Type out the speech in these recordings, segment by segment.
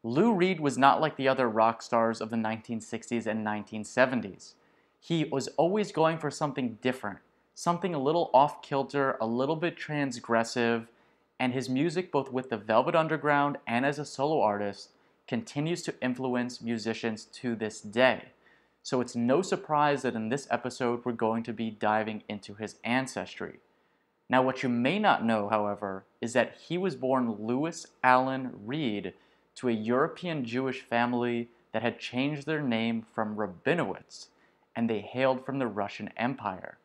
Lou Reed was not like the other rock stars of the 1960s and 1970s. He was always going for something different, something a little off-kilter, a little bit transgressive, and his music, both with the Velvet Underground and as a solo artist, continues to influence musicians to this day. So it's no surprise that in this episode we're going to be diving into his ancestry. Now, what you may not know, however, is that he was born Louis Allen Reed to a European Jewish family that had changed their name from Rabinowitz, and they hailed from the Russian Empire.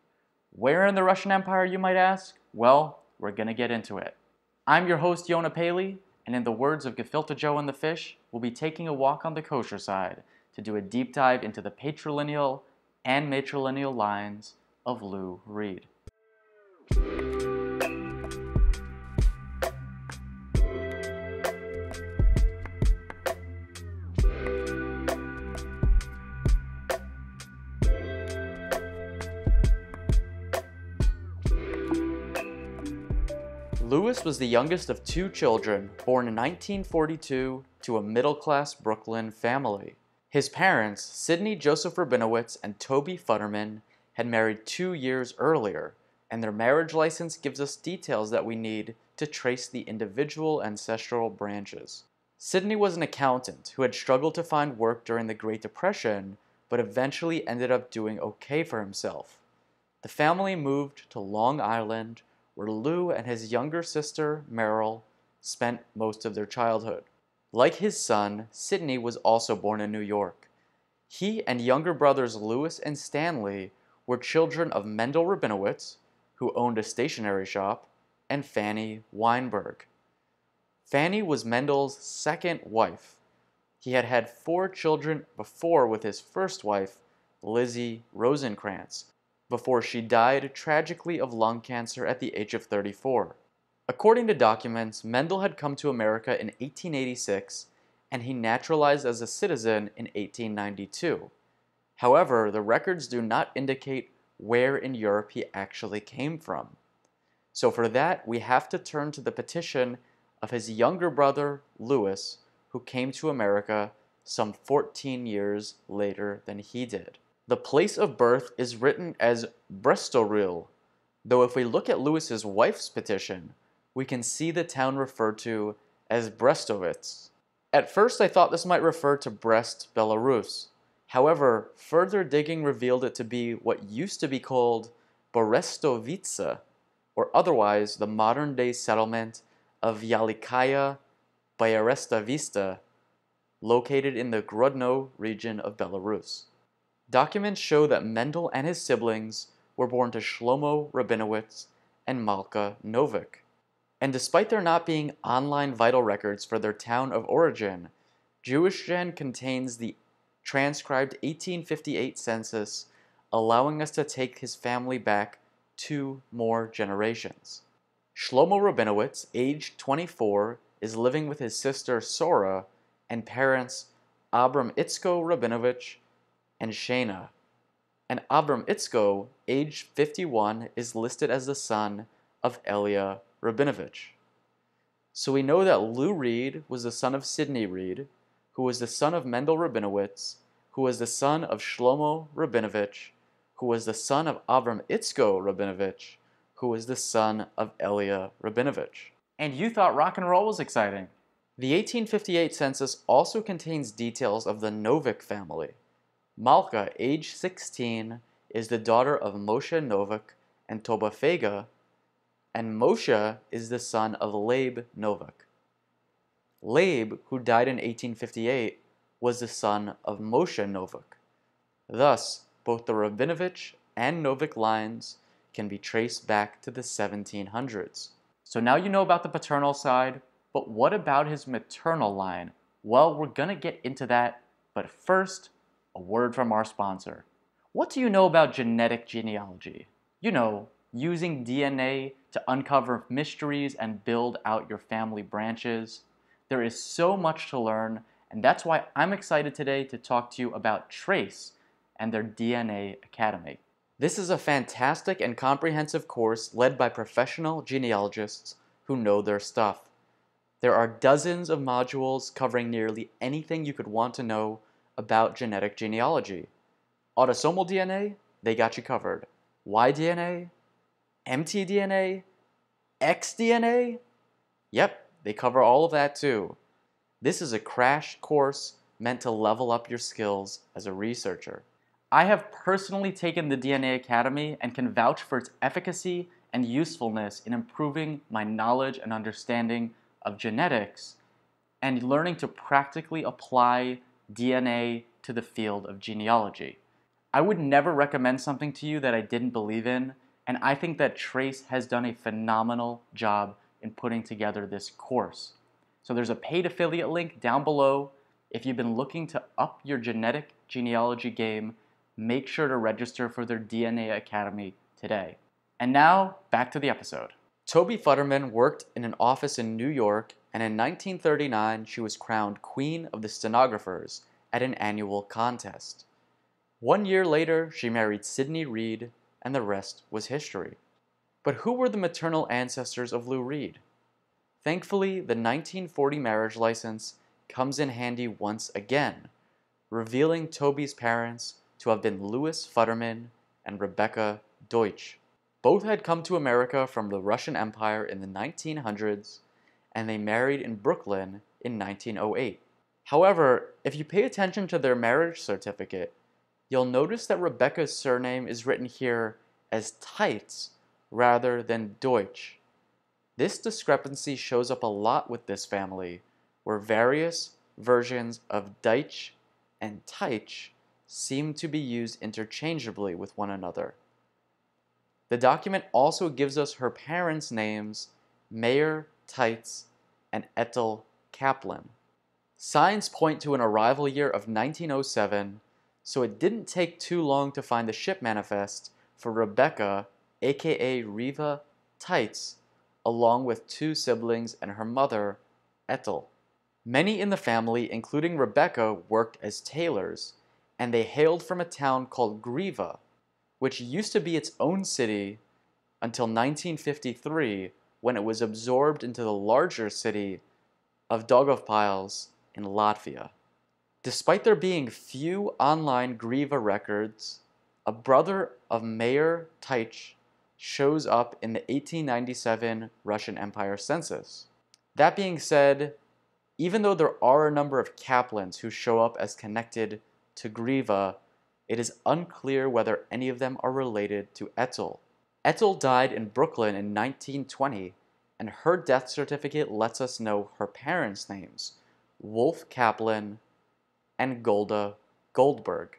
Where in the Russian Empire, you might ask? Well, we're going to get into it. I'm your host, Yona Paley, and in the words of Gefilte Joe and the Fish, we'll be taking a walk on the kosher side to do a deep dive into the patrilineal and matrilineal lines of Lou Reed. Louis was the youngest of two children, born in 1942 to a middle-class Brooklyn family. His parents, Sidney Joseph Rabinowitz and Toby Futterman, had married 2 years earlier, and their marriage license gives us details that we need to trace the individual ancestral branches. Sidney was an accountant who had struggled to find work during the Great Depression, but eventually ended up doing okay for himself. The family moved to Long Island, where Lou and his younger sister, Merrill, spent most of their childhood. Like his son, Sidney was also born in New York. He and younger brothers Louis and Stanley were children of Mendel Rabinowitz, who owned a stationery shop, and Fanny Weinberg. Fanny was Mendel's second wife. He had had 4 children before with his first wife, Lizzie Rosenkrantz, before she died tragically of lung cancer at the age of 34. According to documents, Mendel had come to America in 1886, and he naturalized as a citizen in 1892. However, the records do not indicate where in Europe he actually came from. So for that, we have to turn to the petition of his younger brother, Louis, who came to America some 14 years later than he did. The place of birth is written as Brestoril, though if we look at Louis's wife's petition, we can see the town referred to as Brestovitz. At first I thought this might refer to Brest, Belarus. However, further digging revealed it to be what used to be called Borestovice, or otherwise the modern-day settlement of Yalikaya Byarestavista, located in the Grodno region of Belarus. Documents show that Mendel and his siblings were born to Shlomo Rabinowitz and Malka Novik. And despite there not being online vital records for their town of origin, JewishGen contains the transcribed 1858 census, allowing us to take his family back 2 more generations. Shlomo Rabinowitz, aged 24, is living with his sister Sora and parents Abram Itzko Rabinovich and Shana. And Abram Itzko, aged 51, is listed as the son of Elia Rabinovich. So we know that Lou Reed was the son of Sidney Reed, who was the son of Mendel Rabinowitz, who was the son of Shlomo Rabinovich, who was the son of Abram Itzko Rabinovich, who was the son of Elia Rabinovich. And you thought rock and roll was exciting. The 1858 census also contains details of the Novik family. Malka, age 16, is the daughter of Moshe Novik and Toba Fega, and Moshe is the son of Leib Novik. Leib, who died in 1858, was the son of Moshe Novik. Thus, both the Rabinovich and Novik lines can be traced back to the 1700s. So now you know about the paternal side, but what about his maternal line? Well, we're gonna get into that, but first, a word from our sponsor. What do you know about genetic genealogy? You know, using DNA to uncover mysteries and build out your family branches. There is so much to learn, and that's why I'm excited today to talk to you about Trace and their DNA Academy. This is a fantastic and comprehensive course led by professional genealogists who know their stuff. There are dozens of modules covering nearly anything you could want to know about genetic genealogy. Autosomal DNA, they got you covered. Y-DNA, mtDNA, xDNA, yep, they cover all of that too. This is a crash course meant to level up your skills as a researcher. I have personally taken the DNA Academy and can vouch for its efficacy and usefulness in improving my knowledge and understanding of genetics and learning to practically apply DNA to the field of genealogy. I would never recommend something to you that I didn't believe in, and I think that Trace has done a phenomenal job in putting together this course. So there's a paid affiliate link down below. If you've been looking to up your genetic genealogy game, make sure to register for their DNA Academy today. And now, back to the episode. Toby Futterman worked in an office in New York, and in 1939 she was crowned Queen of the Stenographers at an annual contest. 1 year later, she married Sidney Reed, and the rest was history. But who were the maternal ancestors of Lou Reed? Thankfully, the 1940 marriage license comes in handy once again, revealing Toby's parents to have been Louis Futterman and Rebecca Deutsch. Both had come to America from the Russian Empire in the 1900s, and they married in Brooklyn in 1908. However, if you pay attention to their marriage certificate, you'll notice that Rebecca's surname is written here as Teitz rather than Deutsch. This discrepancy shows up a lot with this family, where various versions of Deutsch and Teitsch seem to be used interchangeably with one another. The document also gives us her parents' names, Mayer Teitz and Ethel Kaplan. Signs point to an arrival year of 1907, so it didn't take too long to find the ship manifest for Rebecca, aka Riva Teitz, along with 2 siblings and her mother, Ethel. Many in the family, including Rebecca, worked as tailors, and they hailed from a town called Griva, which used to be its own city until 1953, when it was absorbed into the larger city of Daugavpils in Latvia. Despite there being few online Griva records, a brother of Mayer Teitsch shows up in the 1897 Russian Empire census. That being said, even though there are a number of Kaplans who show up as connected to Griva, it is unclear whether any of them are related to Ethel. Ethel died in Brooklyn in 1920, and her death certificate lets us know her parents' names, Wolf Kaplan and Golda Goldberg.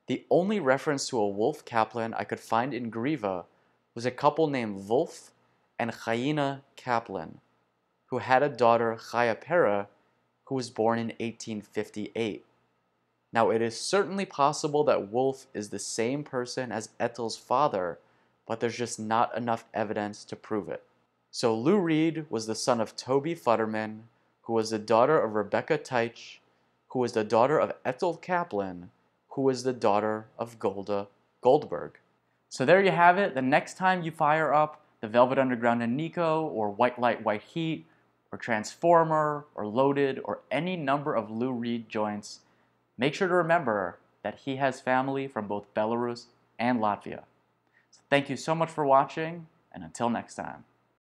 The only reference to a Wolf Kaplan I could find in Griva was a couple named Wolf and Chayina Kaplan, who had a daughter, Chaya Pera, who was born in 1858. Now, it is certainly possible that Wolf is the same person as Ethel's father, but there's just not enough evidence to prove it. So Lou Reed was the son of Toby Futterman, who was the daughter of Rebecca Teitsch, who was the daughter of Ethel Kaplan, who was the daughter of Golda Goldberg. So there you have it. The next time you fire up the Velvet Underground and Nico, or White Light, White Heat, or Transformer, or Loaded, or any number of Lou Reed joints, make sure to remember that he has family from both Belarus and Latvia. So thank you so much for watching, and until next time.